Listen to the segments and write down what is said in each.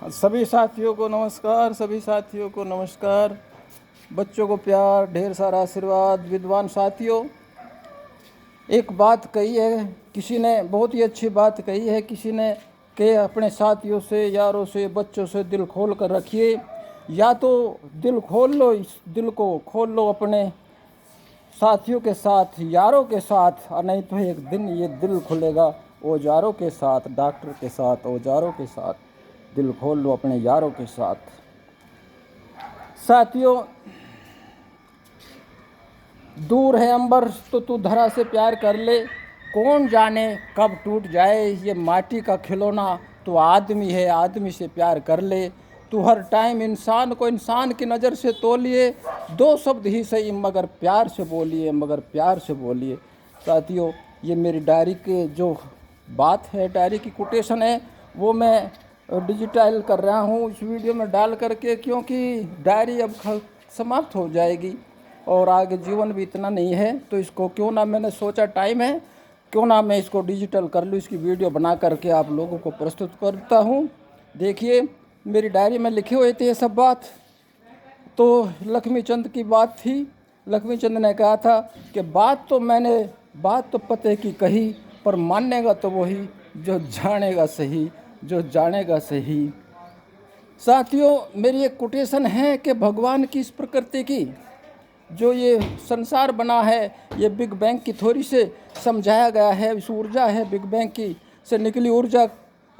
सभी साथियों को नमस्कार, सभी साथियों को नमस्कार। बच्चों को प्यार, ढेर सारा आशीर्वाद। विद्वान साथियों, एक बात कही है किसी ने, बहुत ही अच्छी बात कही है किसी ने कि अपने साथियों से, यारों से, बच्चों से दिल खोल कर रखिए। या तो दिल खोल लो, इस दिल को खोल लो अपने साथियों के साथ, यारों के साथ, और नहीं तो एक दिन ये दिल खुलेगा औजारों के साथ, डॉक्टर के साथ, औजारों के साथ। दिल खोल लो अपने यारों के साथ। साथियों, दूर है अंबर तो तू धरा से प्यार कर ले, कौन जाने कब टूट जाए ये माटी का खिलौना। तो आदमी है, आदमी से प्यार कर ले। तू हर टाइम इंसान को इंसान की नज़र से तोलिए, दो शब्द ही सही मगर प्यार से बोलिए, मगर प्यार से बोलिए। साथियों, ये मेरी डायरी के जो बात है, डायरी की कोटेशन है, वो मैं डिजिटाइल कर रहा हूँ इस वीडियो में डाल करके, क्योंकि डायरी अब समाप्त हो जाएगी और आगे जीवन भी इतना नहीं है। तो इसको क्यों ना, मैंने सोचा टाइम है, क्यों ना मैं इसको डिजिटल कर लूँ, इसकी वीडियो बना करके आप लोगों को प्रस्तुत करता हूँ। देखिए, मेरी डायरी में लिखे हुए थे ये सब बात। तो लक्ष्मी चंद की बात थी। लक्ष्मी चंद ने कहा था कि बात तो पते की कही, पर मानेगा तो वही जो जानेगा सही, जो जानेगा सही। साथियों, मेरी एक कोटेशन है कि भगवान की इस प्रकृति की जो ये संसार बना है, ये बिग बैंग की थ्योरी से समझाया गया है। इस ऊर्जा है, बिग बैंग की से निकली ऊर्जा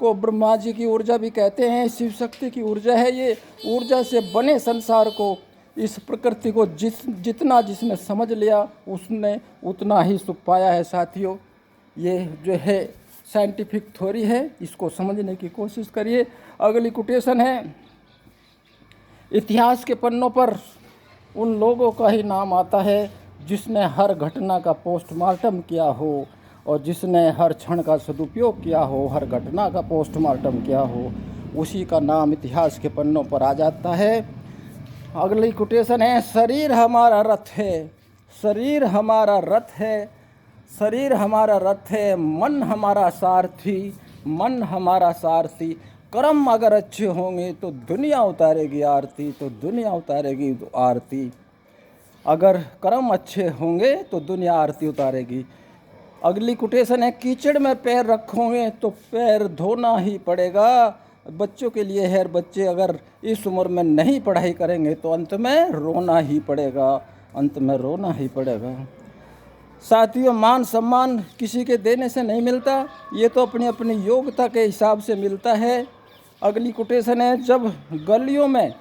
को ब्रह्मा जी की ऊर्जा भी कहते हैं, शिव शक्ति की ऊर्जा है। ये ऊर्जा से बने संसार को, इस प्रकृति को जितना जिसने समझ लिया उसने उतना ही सुख पाया है। साथियों, ये जो है साइंटिफिक थ्योरी है, इसको समझने की कोशिश करिए। अगली कोटेशन है, इतिहास के पन्नों पर उन लोगों का ही नाम आता है जिसने हर घटना का पोस्टमार्टम किया हो, और जिसने हर क्षण का सदुपयोग किया हो, हर घटना का पोस्टमार्टम किया हो, उसी का नाम इतिहास के पन्नों पर आ जाता है। अगली कोटेशन है, शरीर हमारा रथ है, शरीर हमारा रथ है, शरीर हमारा रथ है, मन हमारा सारथी, मन हमारा सारथी। कर्म अगर अच्छे होंगे तो दुनिया उतारेगी आरती, तो दुनिया उतारेगी तो आरती। अगर कर्म अच्छे होंगे तो दुनिया आरती उतारेगी। अगली कोटेशन है, कीचड़ में पैर रखोगे तो पैर धोना ही पड़ेगा। बच्चों के लिए है, बच्चे अगर इस उम्र में नहीं पढ़ाई करेंगे तो अंत में रोना ही पड़ेगा, अंत में रोना ही पड़ेगा। साथियों, मान सम्मान किसी के देने से नहीं मिलता, ये तो अपनी अपनी योग्यता के हिसाब से मिलता है। अगली कोटेशन है, जब गलियों में,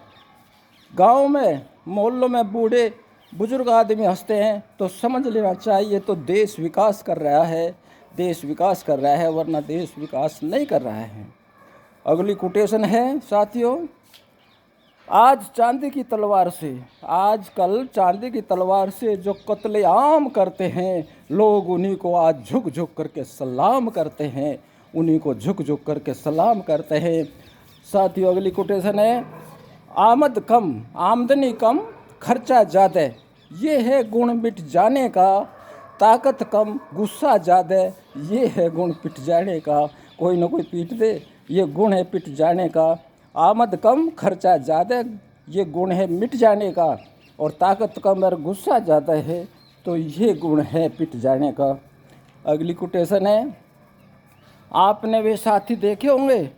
गाँव में, मोहल्लों में बूढ़े बुजुर्ग आदमी हंसते हैं तो समझ लेना चाहिए तो देश विकास कर रहा है, देश विकास कर रहा है, वरना देश विकास नहीं कर रहा है। अगली कोटेशन है साथियों, आज चांदी की तलवार से, आजकल चांदी की तलवार से जो कत्लेआम करते हैं लोग, उन्हीं को आज झुक झुक करके सलाम करते हैं, उन्हीं को झुक झुक करके सलाम करते हैं। साथियों, अगली कोटेशन है, आमद कम, आमदनी कम, खर्चा ज़्यादा, ये है गुण मिट जाने का। ताकत कम, गुस्सा ज़्यादा, ये है गुण पिट जाने का। कोई ना कोई पीट दे, ये गुण है पिट जाने का। आमद कम, खर्चा ज़्यादा, ये गुण है मिट जाने का। और ताकत कम और गुस्सा ज़्यादा है तो ये गुण है पिट जाने का। अगली कोटेशन है, आपने वे साथी देखे होंगे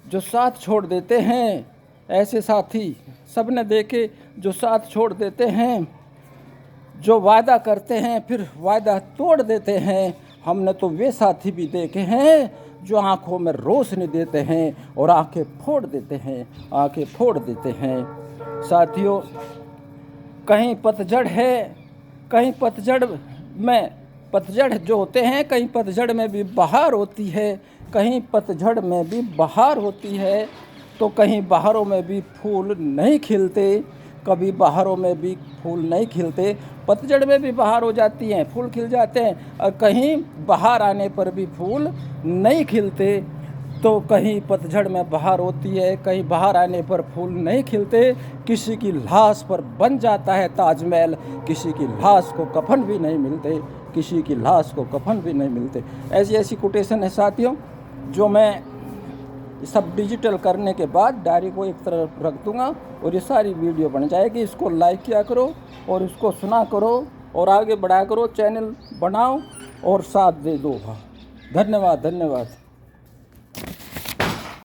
जो साथ छोड़ देते हैं, ऐसे साथी सबने देखे जो साथ छोड़ देते हैं, जो वादा करते हैं फिर वादा तोड़ देते हैं। हमने तो वे साथी भी देखे हैं जो आंखों में रोशनी देते हैं और आंखें फोड़ देते हैं, आंखें फोड़ देते हैं। साथियों, कहीं पतझड़ है, कहीं पतझड़ में, पतझड़ जो होते हैं, कहीं पतझड़ में भी बहार होती है, कहीं पतझड़ में भी बहार होती है, तो कहीं बहारों में भी फूल नहीं खिलते, कभी बहारों में भी फूल नहीं खिलते। पतझड़ में भी बहार हो जाती हैं, फूल खिल जाते हैं, और कहीं बहार आने पर भी फूल नहीं खिलते। तो कहीं पतझड़ में बहार होती है, कहीं बहार आने पर फूल नहीं खिलते। किसी की लाश पर बन जाता है ताजमहल, किसी की लाश को कफन भी नहीं मिलते, किसी की लाश को कफन भी नहीं मिलते। ऐसी ऐसी कोटेशन है साथियों जो मैं ये सब डिजिटल करने के बाद डायरी को एक तरफ रख दूंगा और ये सारी वीडियो बन जाएगी। इसको लाइक किया करो और इसको सुना करो और आगे बढ़ाया करो, चैनल बनाओ और साथ दे दो। धन्यवाद धन्यवाद।